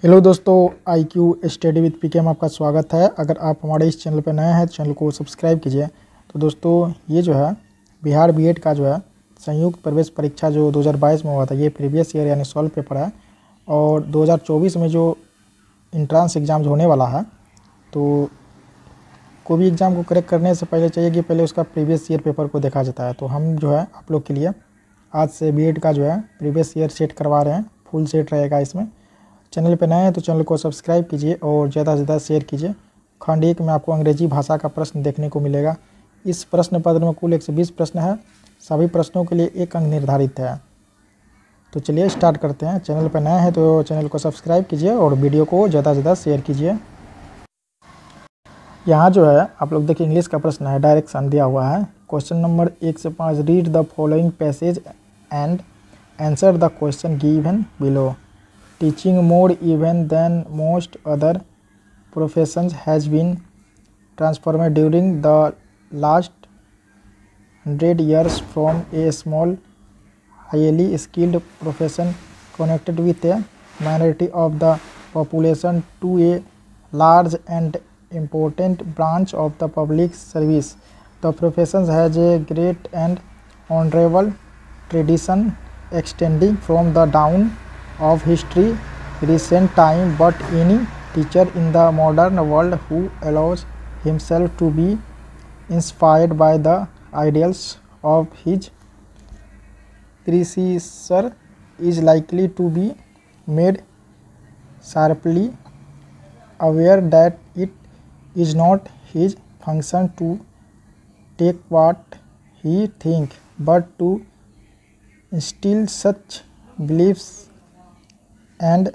Hello दोस्तों, IQ study with पीके में आपका स्वागत है। अगर आप हमारे इस चैनल पर नए हैं तो चैनल को सब्सक्राइब कीजिए। तो दोस्तों, ये जो है बिहार बीएड का जो है संयुक्त प्रवेश परीक्षा जो 2022 में हुआ था, ये प्रीवियस ईयर यानी सॉल्व पेपर है। और 2024 में जो इंट्रांस एग्ज़ाम्स होने वाला है, तो कोई भी एग्ज़ाम को करेक्ट करने से पहले चाहिए कि पहले उसका प्रीवियस ईयर पेपर को देखा जाता है। तो हम जो है आप लोग के लिए आज से बीएड का जो है प्रीवियस ईयर सेट करवा रहे हैं। फुल सेट रहेगा इसमें। चैनल पे नए हैं तो चैनल को सब्सक्राइब कीजिए और ज़्यादा से ज़्यादा शेयर कीजिए। खंड 1 में आपको अंग्रेजी भाषा का प्रश्न देखने को मिलेगा। इस प्रश्न पत्र में कुल 120 प्रश्न है। सभी प्रश्नों के लिए 1 अंक निर्धारित है। तो चलिए स्टार्ट करते हैं। चैनल पर नए हैं तो चैनल को सब्सक्राइब कीजिए और वीडियो को ज़्यादा से ज़्यादा शेयर कीजिए। यहाँ जो है आप लोग देखिए, इंग्लिश का प्रश्न है, डायरेक्शन दिया हुआ है। क्वेश्चन नंबर 1 से 5, read the following passage and answer the question given below. Teaching more even than most other professions has been transformed during the last 100 years from a small, highly skilled profession connected with a minority of the population to a large and important branch of the public service. The profession has a great and honorable tradition extending from the dawn of history recent time, but any teacher in the modern world who allows himself to be inspired by the ideals of his predecessor is likely to be made sharply aware that it is not his function to take what he thinks, but to instill such beliefs and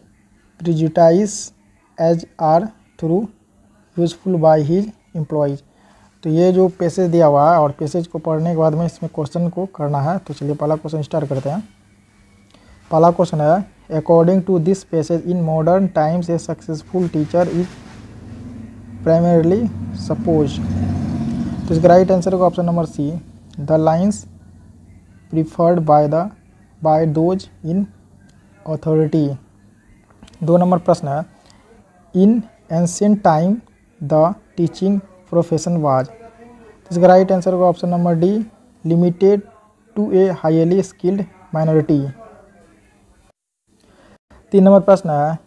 prejudice as are through useful by his employees। तो ये जो passage दिया हुआ है और passage को पढ़ने के बाद में इसमें क्वेश्चन को करना है। तो चलिए पहला क्वेश्चन स्टार्ट करते हैं। पहला क्वेश्चन है, according to this passage in modern times a successful teacher is primarily suppose. तो इसका राइट आंसर होगा option number C, the lines preferred by those in authority. 2 नंबर प्रश्न है, in ancient time the teaching profession was. इसका right answer होगा option number D, limited to a highly skilled minority. 3 नंबर प्रश्न है,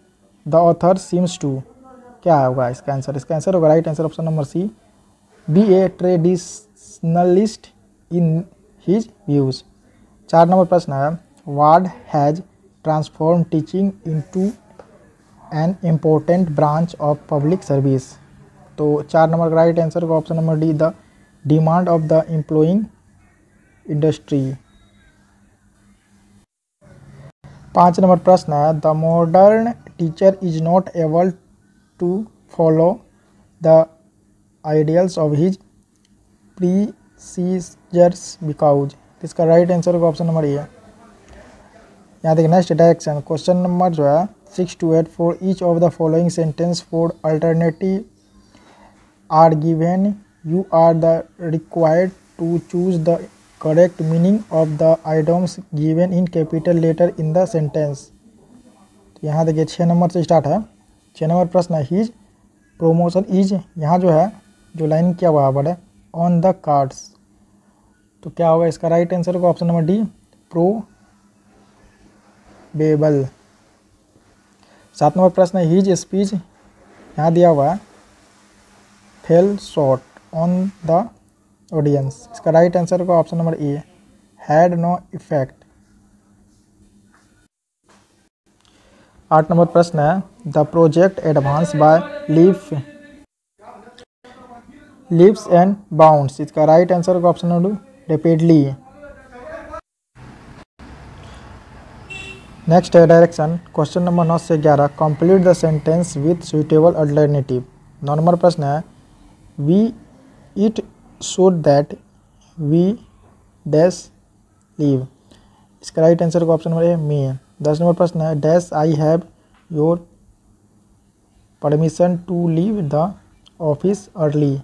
द ऑथर सीम्स टू, क्या होगा इसका आंसर? इसका आंसर होगा right answer option number C, B a traditionalist in his views. 4 number प्रश्न है, ward has transform teaching into an important branch of public service. तो 4 नंबर का राइट आंसर होगा option number D, the demand of the employing industry. 5 number प्रश्न है, the modern teacher is not able to follow the ideals of his precursors because. इसका right answer होगा option number ए। यहाँ देखिए next direction, question number जो है 6 to 8, for each of the following sentence four alternative are given, you are the required to choose the correct meaning of the items given in capital letter in the sentence. तो यहाँ देखिए 6 number से start है। 6 number प्रश्न है, his promotion is, यहाँ जो है जो लाइन किया हुआ वर्ड है ऑन द कार्ड्स। तो क्या होगा इसका राइट आंसर होगा option number D, probable. 7 number प्रश्न है, हिज स्पीच, यहाँ दिया हुआ है fell short on the audience. इसका राइट आंसर होगा option number A, had no effect. 8 number प्रश्न है, the project advance by leaps and bounds. इसका राइट आंसर होगा ऑप्शन नंबर रैपिडली। नेक्स्ट है डायरेक्शन, क्वेश्चन नंबर 9 से 11, complete the sentence with suitable alternative. 9 number प्रश्न है, we it should that we dash leave. इसका right answer होगा option number A, may. 10 number प्रश्न है, dash I have your permission to leave the office early.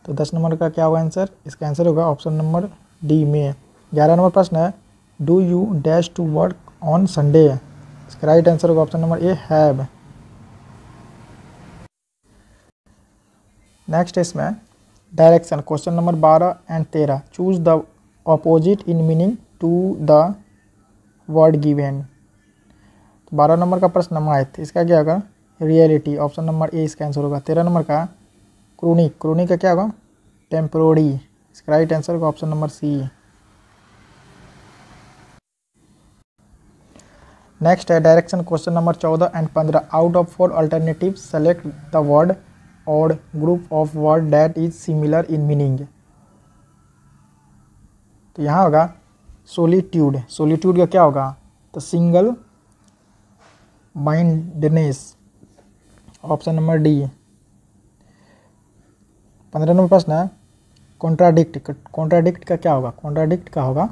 तो 10 number का क्या होगा आंसर? इसका आंसर होगा option number D, may. 11 number प्रश्न है, do you dash to work on Sunday. इसका राइट आंसर होगा option number A, have. Next इसमें direction, question number 12 and 13, choose the opposite in meaning to the word given. 12 number का प्रश्न माइथ, इसका क्या होगा, रियलिटी, ऑप्शन नंबर ए इसका answer होगा। 13 नंबर का क्रोनिक, क्रोनिक का क्या होगा, टेम्पोररी, इसका राइट आंसर होगा ऑप्शन नंबर सी। नेक्स्ट है direction, question number 14 and 15, out of 4 alternative select the word or group of word that is similar in meaning. तो यहाँ होगा सोलिट्यूड, सोलिट्यूड का क्या होगा, तो single mindness, option number D. 15 number प्रश्न है कॉन्ट्राडिक्ट, कॉन्ट्राडिक्ट का क्या होगा, कॉन्ट्राडिक्ट का होगा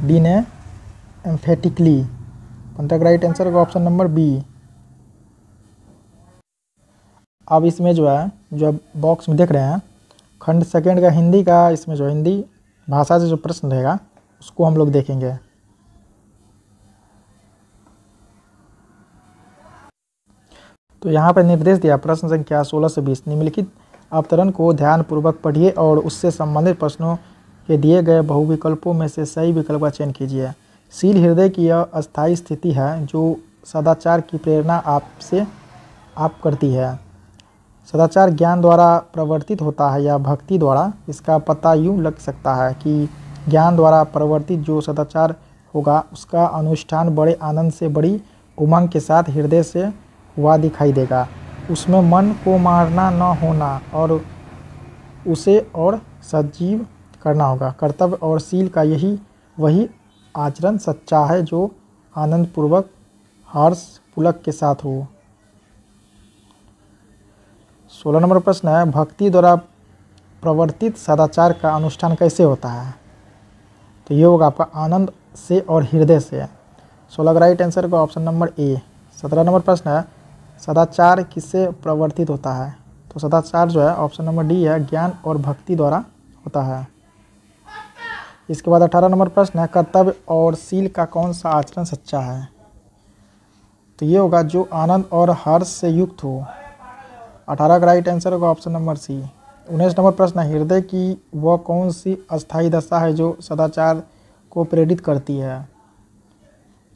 डी ने एम्फेटिकली, 15 का राइट आंसर होगा ऑप्शन नंबर बी। अब इसमें जो है, जो बॉक्स में देख रहे हैं, खंड सेकंड का हिंदी का, इसमें जो हिंदी भाषा से जो प्रश्न रहेगा उसको हम लोग देखेंगे। तो यहाँ पर निर्देश दिया, प्रश्न संख्या 16 से 20, निम्नलिखित अवतरण को ध्यानपूर्वक पढ़िए और उससे संबंधित प्रश्नों के दिए गए बहुविकल्पों में से सही विकल्प का चयन कीजिए। शील हृदय की यह अस्थायी स्थिति है जो सदाचार की प्रेरणा आपसे आप करती है। सदाचार ज्ञान द्वारा प्रवर्तित होता है या भक्ति द्वारा, इसका पता यूँ लग सकता है कि ज्ञान द्वारा प्रवर्तित जो सदाचार होगा उसका अनुष्ठान बड़े आनंद से, बड़ी उमंग के साथ हृदय से हुआ दिखाई देगा। उसमें मन को मारना न होना और उसे और सजीव करना होगा। कर्तव्य और शील का वही आचरण सच्चा है जो आनंद पूर्वक हर्ष पुलक के साथ हो। 16 नंबर प्रश्न है भक्ति द्वारा प्रवर्तित सदाचार का अनुष्ठान कैसे होता है। तो ये होगा आपका आनंद से और हृदय से। 16 का राइट आंसर का ऑप्शन नंबर ए। 17 नंबर प्रश्न है सदाचार किससे प्रवर्तित होता है। तो सदाचार जो है ऑप्शन नंबर डी है, ज्ञान और भक्ति द्वारा होता है। इसके बाद 18 नंबर प्रश्न है कर्तव्य और शील का कौन सा आचरण सच्चा है। तो ये होगा जो आनंद और हर्ष से युक्त हो। 18 का राइट आंसर होगा ऑप्शन नंबर सी। 19 नंबर प्रश्न है हृदय की वह कौन सी अस्थायी दशा है जो सदाचार को प्रेरित करती है।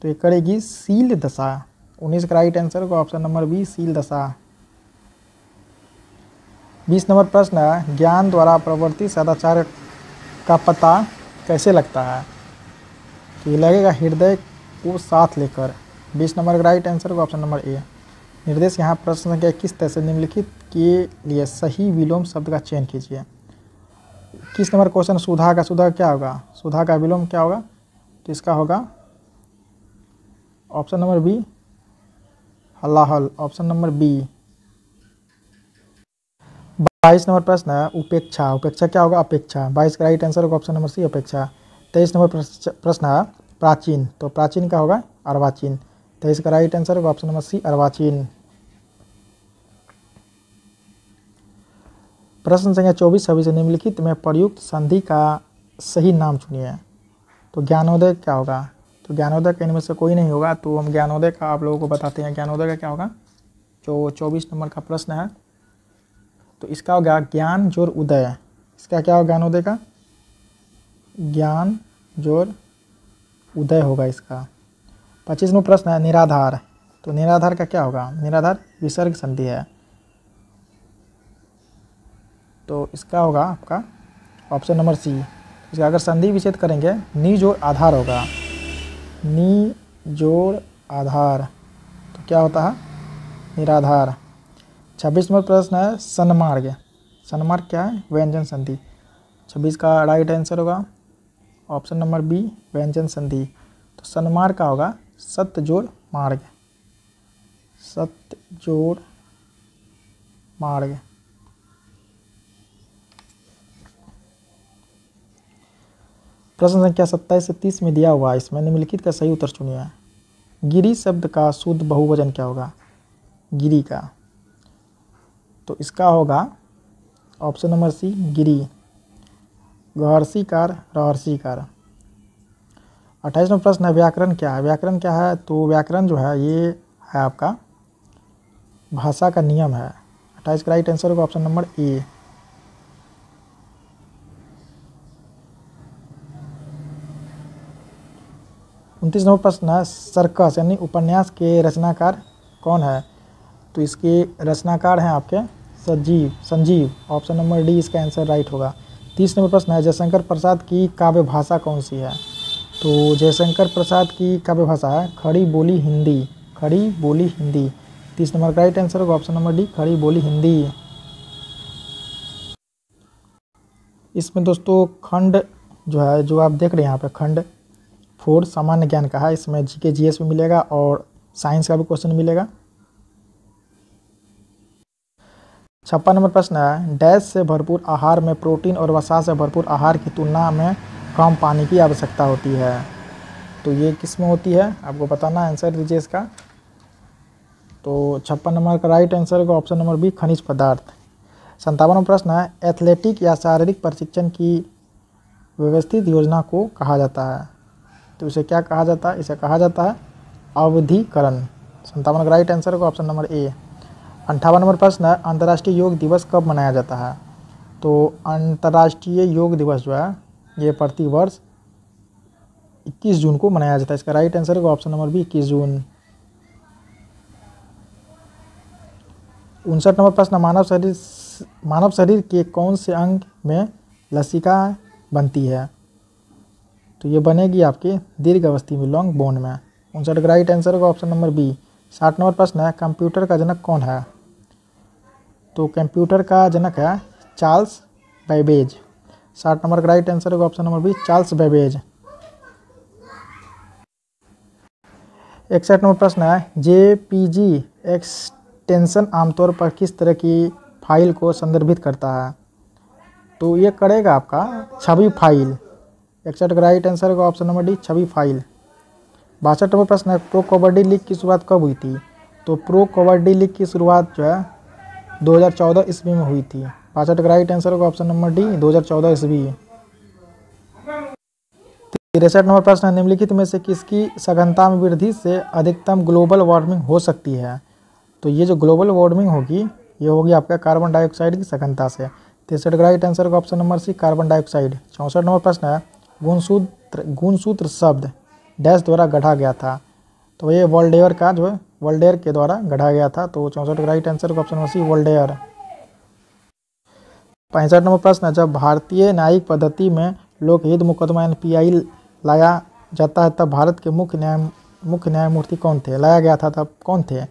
तो ये करेगी शील दशा। 19 का राइट आंसर होगा ऑप्शन नंबर बी, शील दशा। 20 नंबर प्रश्न है ज्ञान द्वारा प्रवर्तित सदाचार का पता कैसे लगता है। तो ये लगेगा हृदय को साथ लेकर। 20 नंबर का राइट आंसर होगा ऑप्शन नंबर ए। निर्देश यहाँ प्रश्न संख्या 21 तरह से निम्नलिखित के लिए सही विलोम शब्द का चयन कीजिए। 21 नंबर क्वेश्चन सुधा का, सुधा क्या होगा, सुधा का विलोम क्या होगा। तो इसका होगा ऑप्शन नंबर बी, हलाहल, ऑप्शन नंबर बी। 22 नंबर प्रश्न है उपेक्षा, उपेक्षा क्या होगा, अपेक्षा। 22 का राइट आंसर होगा ऑप्शन नंबर सी, अपेक्षा। 23 नंबर प्रश्न है प्राचीन, तो प्राचीन का होगा अर्वाचीन। 23 का राइट आंसर होगा ऑप्शन नंबर सी, अर्वाचीन। प्रश्न संख्या 24 26 निम्नलिखित में प्रयुक्त संधि का सही नाम चुनिए। तो ज्ञानोदय क्या होगा। तो ज्ञानोदय का इनमें से कोई नहीं होगा, तो हम ज्ञानोदय का आप लोगों को बताते हैं। ज्ञानोदय का क्या होगा, जो 24 नंबर का प्रश्न है, तो इसका होगा ज्ञान जोर उदय। इसका क्या होगा ज्ञानोदय का, ज्ञान जोर उदय होगा इसका। 25 नंबर प्रश्न है निराधार, तो निराधार का क्या होगा, निराधार विसर्ग संधि है। तो इसका होगा आपका ऑप्शन नंबर सी। इसका अगर संधि विच्छेद करेंगे नी जोड़ आधार होगा, नी जोड़ आधार, तो क्या होता है निराधार। 26 नंबर प्रश्न है सन्मार्ग, सन्मार्ग क्या है, व्यंजन संधि। 26 का राइट आंसर होगा ऑप्शन नंबर बी, व्यंजन संधि। तो सन्मार्ग का होगा सत्य जोड़ मार्ग, सत्य जोड़ मार्ग। प्रश्न संख्या 27 से 30 में दिया हुआ है, इसमें निम्नलिखित का सही उत्तर चुनिए। गिरी शब्द का शुद्ध बहुवचन क्या होगा, गिरी का। तो इसका होगा ऑप्शन नंबर सी, गिरी। गहर्षिकार, रहर्षिकार। 28वां प्रश्न है व्याकरण क्या है। व्याकरण क्या है, तो व्याकरण जो है ये है आपका भाषा का नियम है। 28 का राइट आंसर होगा ऑप्शन नंबर ए। 29वां प्रश्न है सर्कस यानी उपन्यास के रचनाकार कौन है। तो इसके रचनाकार हैं आपके संजीव। ऑप्शन नंबर डी इसका आंसर राइट होगा। 30 नंबर प्रश्न है जयशंकर प्रसाद की काव्य भाषा कौन सी है। तो जयशंकर प्रसाद की काव्य भाषा है खड़ी बोली हिंदी। 30 नंबर का राइट आंसर होगा ऑप्शन नंबर डी खड़ी बोली हिंदी। इसमें दोस्तों खंड जो है जो आप देख रहे हैं यहाँ पे खंड 4 सामान्य ज्ञान का है। इसमें जीके जीएस भी मिलेगा और साइंस का भी क्वेश्चन मिलेगा। 56 नंबर प्रश्न है डैश से भरपूर आहार में प्रोटीन और वसा से भरपूर आहार की तुलना में कम पानी की आवश्यकता होती है। तो ये किस में होती है आपको बताना, आंसर दीजिए इसका। तो 56 नंबर का राइट आंसर होगा ऑप्शन नंबर बी खनिज पदार्थ। 57वां प्रश्न है एथलेटिक या शारीरिक प्रशिक्षण की व्यवस्थित योजना को कहा जाता है। तो इसे क्या कहा जाता है, इसे कहा जाता है अवधिकरण। 57 का राइट आंसर होगा ऑप्शन नंबर ए। 58 नंबर प्रश्न है अंतर्राष्ट्रीय योग दिवस कब मनाया जाता है। तो अंतर्राष्ट्रीय योग दिवस जो है ये प्रतिवर्ष 21 जून को मनाया जाता है। इसका राइट आंसर होगा ऑप्शन नंबर बी 21 जून। 59 नंबर प्रश्न मानव शरीर के कौन से अंग में लसिका बनती है। तो ये बनेगी आपके दीर्घ अवस्थी में लॉन्ग बोन में। 59 का राइट आंसर होगा ऑप्शन नंबर बी। 60 नंबर प्रश्न है कंप्यूटर का जनक कौन है। तो कंप्यूटर का जनक है चार्ल्स बैबेज। 60 नंबर का राइट आंसर होगा option number B Charles Babbage. 61 number प्रश्न है जेपीजी एक्सटेंशन आमतौर पर किस तरह की फाइल को संदर्भित करता है। तो ये करेगा आपका छवि फाइल। 61 का राइट आंसर होगा ऑप्शन नंबर डी छवि फाइल। 62 नंबर प्रश्न है प्रो कबड्डी लीग की शुरुआत कब हुई थी। तो प्रो कबड्डी लीग की शुरुआत जो है 2014 ईस्वी में हुई थी। 62 का राइट आंसर होगा ऑप्शन नंबर डी 2014 ईस्वी। 63 नंबर प्रश्न है निम्नलिखित में से किसकी सघनता में वृद्धि से अधिकतम ग्लोबल वार्मिंग हो सकती है। तो ये जो ग्लोबल वार्मिंग होगी ये होगी आपका कार्बन डाइऑक्साइड की सघनता से। 63 का राइट आंसर होगा option number C carbon dioxide. 64 number प्रश्न है गुणसूत्र शब्द डैश द्वारा गढ़ा गया था। तो ये वोल्टेयर का जो है वोल्टेयर के द्वारा गढ़ा गया था। तो 64 का राइट आंसर होगा option number C Voltaire. 65 number प्रश्न है जब भारतीय न्यायिक पद्धति में लोकहित मुकदमा NPI लाया जाता है तब भारत के मुख्य न्यायमूर्ति कौन थे, लाया गया था तब कौन थे।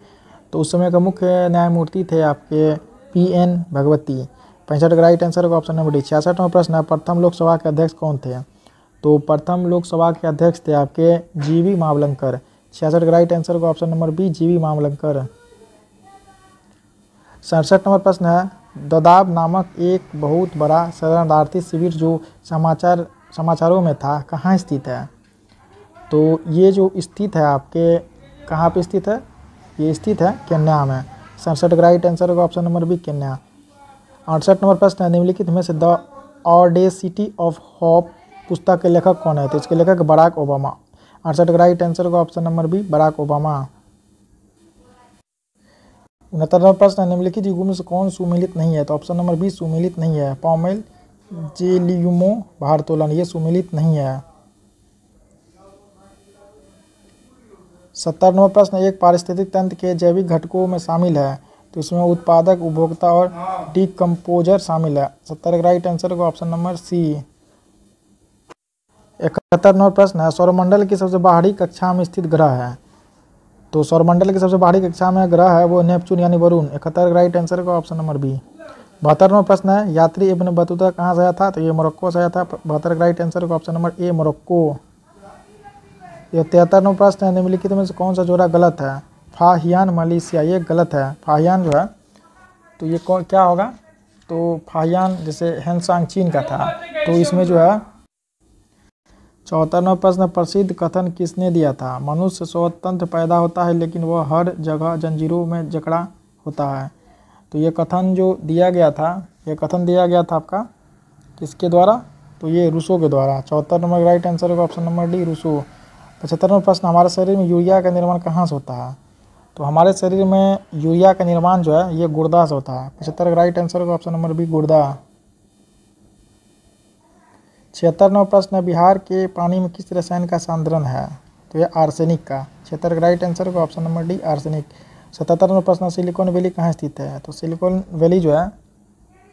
तो उस समय का मुख्य न्यायमूर्ति थे आपके PN भगवती। 65 का राइट आंसर होगा ऑप्शन नंबर डी। 66 नंबर प्रश्न है प्रथम लोकसभा के अध्यक्ष कौन थे। तो प्रथम लोकसभा के अध्यक्ष थे आपके GV मावलंकर। 66 का राइट आंसर होगा option number B GV Mavalankar. 67 number प्रश्न है ददाब नामक एक बहुत बड़ा शरणार्थी शिविर जो समाचारों में था कहाँ स्थित है। तो ये जो स्थित है आपके कहाँ पे स्थित है, ये स्थित है केन्या में। 67 का राइट आंसर होगा option number B Kenya. 68 number प्रश्न है निम्नलिखित में से द ऑडेसिटी ऑफ होप पुस्तक के लेखक कौन है। तो इसके लेखक बराक ओबामा। 68 का राइट आंसर होगा option number B Barack Obama. 69 number प्रश्न है निम्नलिखित युगों में से कौन सुमेलित नहीं है। तो ऑप्शन नंबर बी सुमेलित नहीं है। पॉमेल जेलियुमो भारतोलन ये सुमेलित नहीं है। 70 नंबर प्रश्न एक पारिस्थितिक तंत्र के जैविक घटकों में शामिल है। तो इसमें उत्पादक उपभोक्ता और डिकम्पोजर शामिल है। 70 का राइट आंसर होगा ऑप्शन नंबर सी। 71 नंबर प्रश्न है सौरमंडल की सबसे बाहरी कक्षा में स्थित ग्रह है। तो सौरमंडल की सबसे बाहरी कक्षा में ग्रह है वो नेपच्यून यानी वरुण। 71 का राइट आंसर होगा ऑप्शन नंबर बी। 72 नंबर प्रश्न है यात्री इब्न बतूता कहाँ से आया था। तो ये मोरक्को से आया था। 72 का राइट आंसर होगा ऑप्शन नंबर ए मोरक्को। 73 नंबर प्रश्न है निम्नलिखित में से कौन सा जोड़ा गलत है। फाहियान मलेशिया ये गलत है। फाहियान जो है तो ये क्या होगा। तो फाहियान जैसे हैंसांग चीन का था। तो इसमें जो है 74 नंबर प्रश्न प्रसिद्ध कथन किसने दिया था। मनुष्य स्वतंत्र पैदा होता है लेकिन वह हर जगह जंजीरों में जकड़ा होता है। तो ये कथन जो दिया गया था ये कथन दिया गया था आपका किसके द्वारा। तो ये रूसो के द्वारा। 74 नंबर राइट आंसर होगा ऑप्शन नंबर डी रूसो। 75वां प्रश्न, हमारे शरीर में यूरिया का निर्माण कहाँ से होता है? तो हमारे शरीर में यूरिया का निर्माण जो है ये गुर्दा से होता है। 75 का राइट आंसर होगा ऑप्शन नंबर बी, गुर्दा। 76वां प्रश्न है, बिहार के पानी में किस रसायन का सांद्रण है? तो ये आर्सेनिक का। 76 का राइट आंसर होगा ऑप्शन नंबर डी, आर्सेनिक। 77वां प्रश्न, सिलिकॉन वैली कहाँ स्थित है? तो सिलिकॉन वैली जो है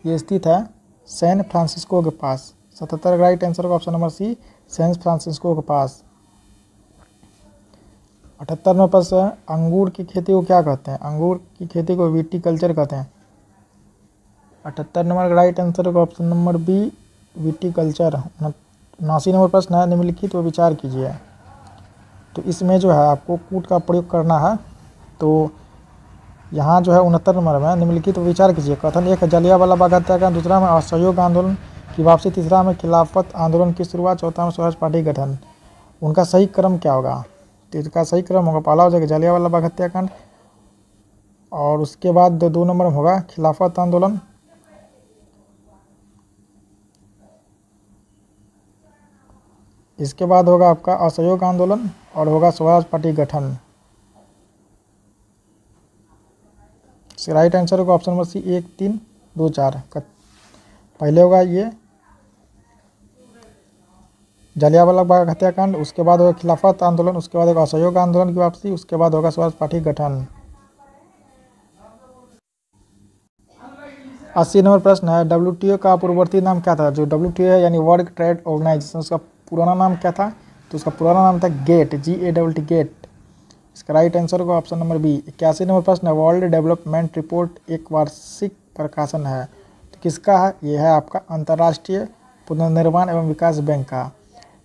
ये स्थित है सैन फ्रांसिस्को के पास। 77 का राइट आंसर होगा option number C, San Francisco के पास। 78वां प्रश्न, अंगूर की खेती को क्या कहते हैं? अंगूर की खेती को विटीकल्चर कहते हैं। 78 नंबर का राइट आंसर होगा option number B, viticulture. 79 number प्रश्न है, निम्नलिखित पर विचार कीजिए। तो इसमें जो है आपको कूट का प्रयोग करना है। तो यहाँ जो है 69 नंबर में निम्नलिखित पर विचार कीजिए। कथन एक, जलियांवाला बाग हत्याकांड। दूसरा में असहयोग आंदोलन की वापसी। तीसरा में खिलाफत आंदोलन की शुरुआत। चौथा में स्वराज पार्टी गठन। उनका सही क्रम क्या होगा? तो इसका सही क्रम होगा, पहला हो जाएगा जलियांवाला बाग हत्याकांड, और उसके बाद 2 नंबर में होगा खिलाफत आंदोलन, इसके बाद होगा आपका असहयोग आंदोलन, और होगा स्वराज पार्टी गठन। राइट आंसर होगा ऑप्शन नंबर सी, 1, 3, 2, 4 का पहले होगा ये जलियांवाला बाग हत्याकांड, उसके बाद होगा खिलाफत आंदोलन, उसके बाद होगा असहयोग आंदोलन की वापसी, उसके बाद होगा स्वराज पार्टी गठन। 80 नंबर प्रश्न है, WTO का पूर्ववर्ती नाम क्या था? जो WTO है यानी वर्ल्ड ट्रेड ऑर्गेनाइजेशन, उसका पुराना नाम क्या था? तो उसका पुराना नाम था गेट, GATT, गेट। इसका राइट आंसर होगा ऑप्शन नंबर बी। 81 नंबर प्रश्न है, वर्ल्ड डेवलपमेंट रिपोर्ट एक वार्षिक प्रकाशन है, तो किसका है? ये है आपका अंतर्राष्ट्रीय पुनर्निर्माण एवं विकास बैंक का।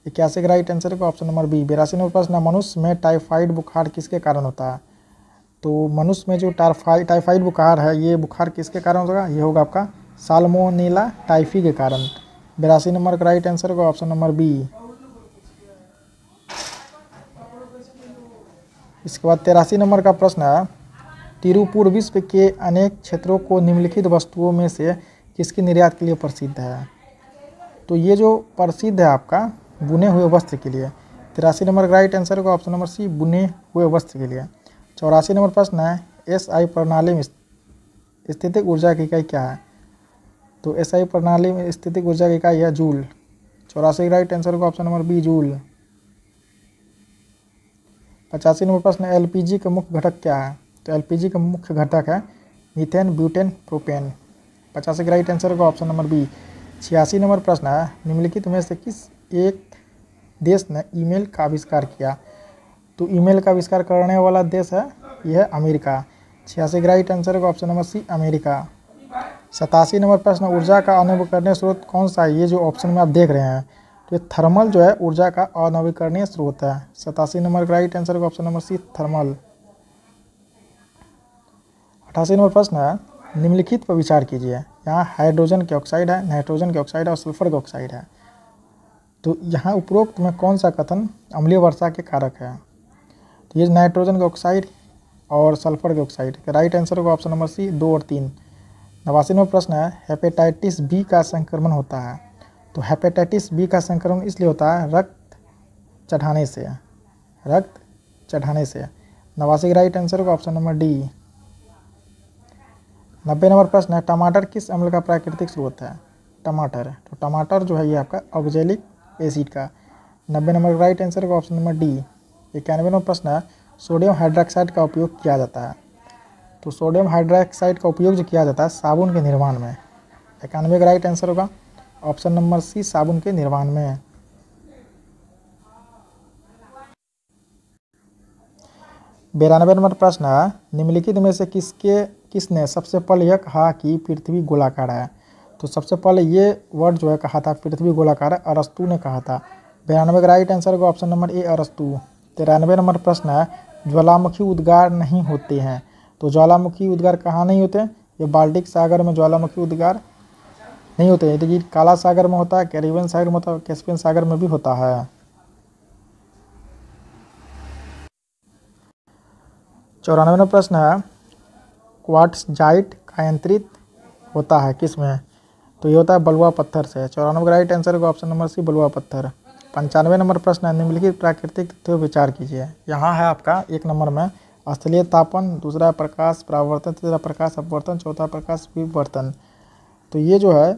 81 का राइट आंसर होगा ऑप्शन नंबर बी। 82 नंबर प्रश्न है, मनुष्य में टाइफाइड बुखार किसके कारण होता है? तो मनुष्य में जो टाइफाइड बुखार है, ये बुखार किसके कारण होगा? ये होगा आपका साल्मोनेला टाइफी के कारण। 82 नंबर का राइट आंसर होगा ऑप्शन नंबर बी। इसके बाद 83 नंबर का प्रश्न है, तिरुपुर विश्व के अनेक क्षेत्रों को निम्नलिखित वस्तुओं में से किसके निर्यात के लिए प्रसिद्ध है? तो ये जो प्रसिद्ध है आपका बुने हुए वस्त्र के लिए। 83 नंबर का राइट आंसर होगा ऑप्शन नंबर सी, बुने हुए वस्त्र के लिए। 84 नंबर प्रश्न है, SI प्रणाली में स्थितिक ऊर्जा की इकाई क्या है? तो SI प्रणाली में स्थितिक ऊर्जा की इकाई है जूल। 84 का राइट आंसर होगा option number B, joule. 85 number प्रश्न है, LPG का मुख्य घटक क्या है? तो LPG का मुख्य घटक है मीथेन, ब्यूटेन, प्रोपेन। 85 का राइट आंसर होगा ऑप्शन नंबर बी। 86 नंबर प्रश्न है, निम्नलिखित में से किस एक देश ने ईमेल का आविष्कार किया? तो ईमेल का आविष्कार करने वाला देश है यह है अमेरिका। 86 का राइट आंसर होगा option number C, America. 87 number प्रश्न, ऊर्जा का अनवीकरणीय स्रोत कौन सा है? ये जो ऑप्शन में आप देख रहे हैं, तो ये थर्मल जो है ऊर्जा का अनवीकरणीय स्रोत है। 87 नंबर का राइट आंसर होगा option number C, thermal. 88 number प्रश्न है, निम्नलिखित पर विचार कीजिए। यहाँ हाइड्रोजन के ऑक्साइड है, नाइट्रोजन के ऑक्साइड है और सल्फर के ऑक्साइड है। तो यहाँ उपरोक्त में कौन सा कथन अम्लीय वर्षा के कारक है? तो ये नाइट्रोजन के ऑक्साइड और सल्फर के ऑक्साइड। राइट आंसर होगा ऑप्शन नंबर सी, 2 और 3। 89 नंबर प्रश्न है, हेपेटाइटिस बी का संक्रमण होता है। तो हेपेटाइटिस बी का संक्रमण इसलिए होता है रक्त चढ़ाने से। 89 का राइट आंसर होगा ऑप्शन नंबर डी। 90 नंबर प्रश्न है, टमाटर किस अम्ल का प्राकृतिक स्रोत है? टमाटर। तो टमाटर जो है ये आपका ऑक्जेलिक एसिड का। 90 नंबर का राइट आंसर होगा ऑप्शन नंबर डी। 91 नंबर प्रश्न है, सोडियम हाइड्रोक्साइड का उपयोग किया जाता है। तो सोडियम हाइड्रोक्साइड का उपयोग जो किया जाता है साबुन के निर्माण में। 91 का राइट आंसर होगा ऑप्शन नंबर सी, साबुन के निर्माण में। 92 नंबर प्रश्न है, निम्नलिखित में से किसने सबसे पहले यह कहा कि पृथ्वी गोलाकार है? तो सबसे पहले ये वर्ड जो है कहा था पृथ्वी गोलाकार है, अरस्तु ने कहा था। 92 का राइट आंसर होगा ऑप्शन नंबर ए, अरस्तु। 93 नंबर प्रश्न है, ज्वालामुखी उद्गार नहीं होते हैं। तो ज्वालामुखी उद्गार कहाँ नहीं होते? ये बाल्टिक सागर में ज्वालामुखी उद्गार नहीं होते हैं। देखिए काला सागर में होता है, कैरिबियन सागर में होता है, कैस्पियन सागर में भी होता है। 94 नंबर प्रश्न है, क्वार्ट्ज़ाइट कायांतरित होता है किस में? तो ये होता है बलुआ पत्थर से। 94 का राइट आंसर होगा ऑप्शन नंबर सी, बलुआ पत्थर। 95 नंबर प्रश्न है, निम्नलिखित प्राकृतिक तथ्यों पर विचार कीजिए। यहाँ है आपका 1 नंबर में स्थलीय तापन, दूसरा प्रकाश परावर्तन, तीसरा प्रकाश अपवर्तन, चौथा प्रकाश विवर्तन। तो ये जो है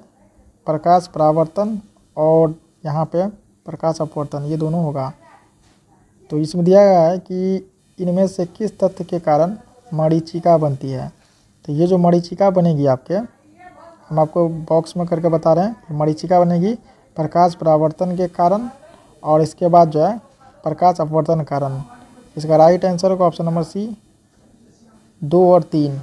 प्रकाश परावर्तन और यहाँ पे प्रकाश अपवर्तन, ये दोनों होगा। तो इसमें दिया गया है कि इनमें से किस तथ्य के कारण मरीचिका बनती है। तो ये जो मरीचिका बनेगी आपके, हम आपको बॉक्स में करके बता रहे हैं, मरीचिका बनेगी प्रकाश परावर्तन के कारण और इसके बाद जो है प्रकाश अपवर्तन के कारण। इसका राइट आंसर होगा ऑप्शन नंबर सी 2 और 3।